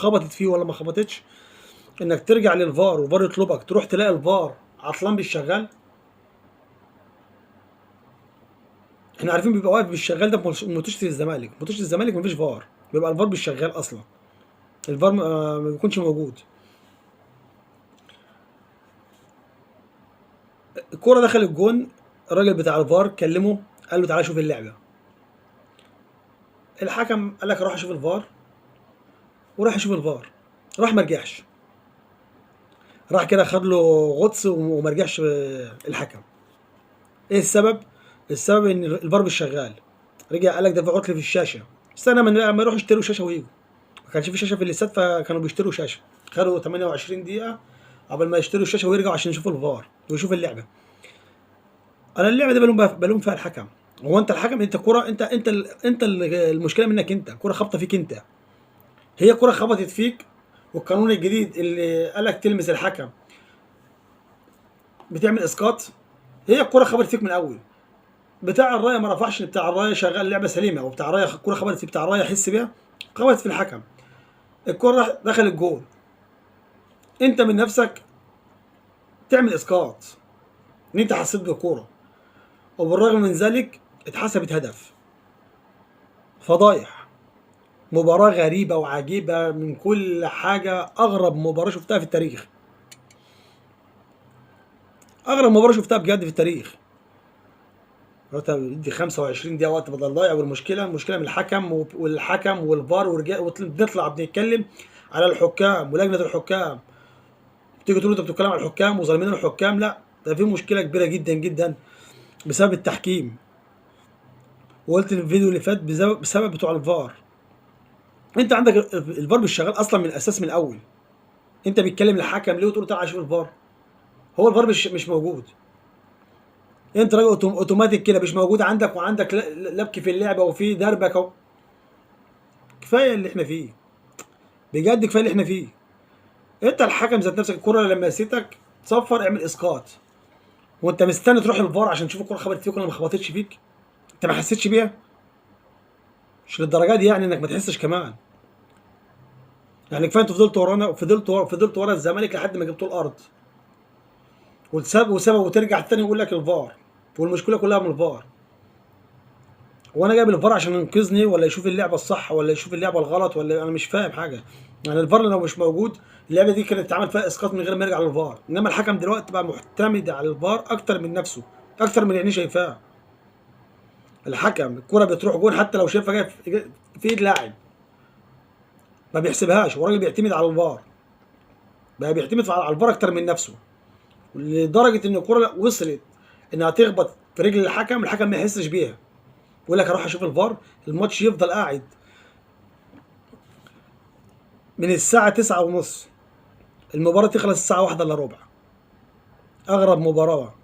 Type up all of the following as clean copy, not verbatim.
خبطت فيه ولا ما خبطتش، انك ترجع للفار وفار يطلبك تروح تلاقي الفار عطلان مش شغال. احنا عارفين بيبقى واقف مش شغال ده في ماتشات الزمالك، ماتشات الزمالك مفيش فار، بيبقى الفار مش شغال اصلا، الفار ما بيكونش موجود. الكوره دخل الجون، الراجل بتاع الفار كلمه قال له تعالى شوف اللعبه. الحكم قال لك اروح اشوف الفار، وراح يشوف الفار، راح ما رجعش، راح كده خد له غطس وما رجعش الحكم. ايه السبب؟ السبب ان الفار مش شغال. رجع قال لك ده في عطل في الشاشه، استنى ما يروحوا يشتروا شاشه ويجوا. ما كانش في شاشه في الاستاد فكانوا بيشتروا شاشه، خدوا 28 دقيقه قبل ما يشتروا الشاشه ويرجعوا عشان يشوفوا الفار ويشوفوا اللعبه. انا اللعبه دي بلوم فيها الحكم. هو انت الحكم؟ انت كوره، انت المشكله منك انت، كوره خابطه فيك انت. هي كوره خبطت فيك، والقانون الجديد اللي قالك تلمس الحكم بتعمل اسقاط. هي الكوره خبطت فيك من الاول، بتاع الرايه ما رفعش، بتاع الرايه شغال اللعبه سليمه، وبتاع الرايه الكوره خبطت في بتاع الرايه يحس بيها، خبطت في الحكم، الكوره دخل الجول، انت من نفسك تعمل اسقاط ان انت حسيت بالكوره، وبالرغم من ذلك اتحسبت هدف. فضايح، مباراة غريبة وعجيبة من كل حاجة، أغرب مباراة شفتها في التاريخ، أغرب مباراة شفتها بجد في التاريخ. دي 25 دقيقة وقت بدل ضايع، والمشكلة من الحكم والفار، ونطلع بنتكلم على الحكام ولجنة الحكام، تيجي تقول انت بتتكلم على الحكام وظالمين الحكام، لا ده في مشكلة كبيرة جدا جدا بسبب التحكيم. وقلت في الفيديو اللي فات بسبب بتوع الفار. انت عندك الفار مش شغال اصلا من الاساس من الاول، انت بتتكلم الحكم ليه وتقول تعالى شوف الفار؟ هو الفار مش موجود، انت راجل اوتوماتيك كده مش موجود عندك، وعندك لبك في اللعبه وفي دربك كفايه اللي احنا فيه، بجد كفايه اللي احنا فيه. انت الحكم ذات نفسك الكره لما نسيتك تصفر اعمل اسقاط، وانت مستني تروح الفار عشان تشوف الكره خبطت فيك ولا ما خبطتش فيك؟ انت ما حسيتش بيها؟ مش للدرجه دي يعني انك ما تحسش كمان. يعني كفايه انتوا فضلتوا ورانا، فضلت ورا الزمالك لحد ما جبتوا الارض، وسبب وترجع تاني يقول لك الفار، والمشكله كلها من الفار. وانا جايب الفار عشان ينقذني ولا يشوف اللعبه الصح ولا يشوف اللعبه الغلط؟ ولا انا مش فاهم حاجه. يعني الفار لو مش موجود اللعبه دي كانت اتعمل فيها اسقاط من غير ما يرجع للفار، انما الحكم دلوقتي بقى معتمد على الفار اكتر من نفسه، اكتر من عينيه شايفاه. الحكم الكره بتروح جون حتى لو شايفها جايه في ايد لاعب ما بيحسبهاش، والراجل بيعتمد على الفار، بقى بيعتمد على الفار اكتر من نفسه، لدرجه ان الكره وصلت انها تخبط في رجل الحكم ما يحسش بيها، يقول لك اروح اشوف الفار، الماتش يفضل قاعد من الساعة 9:30، المباراة تخلص الساعة 1:15. أغرب مباراة.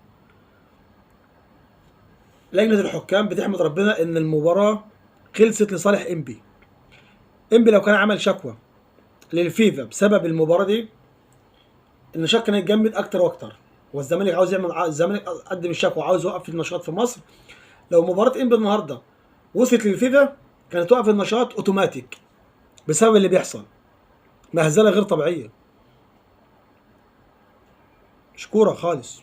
لجنة الحكام بتحمد ربنا إن المباراة خلصت لصالح إنبي. إنبي لو كان عمل شكوى للفيفا بسبب المباراة دي، النشاط كان يتجمد أكتر وأكتر، والزمالك عاوز الزمالك قدم الشكوى وعاوز يوقف النشاط في مصر. لو مباراة إنبي النهاردة وصلت للفيفا كانت توقف النشاط أوتوماتيك بسبب اللي بيحصل، مهزلة غير طبيعية، مش كورة خالص.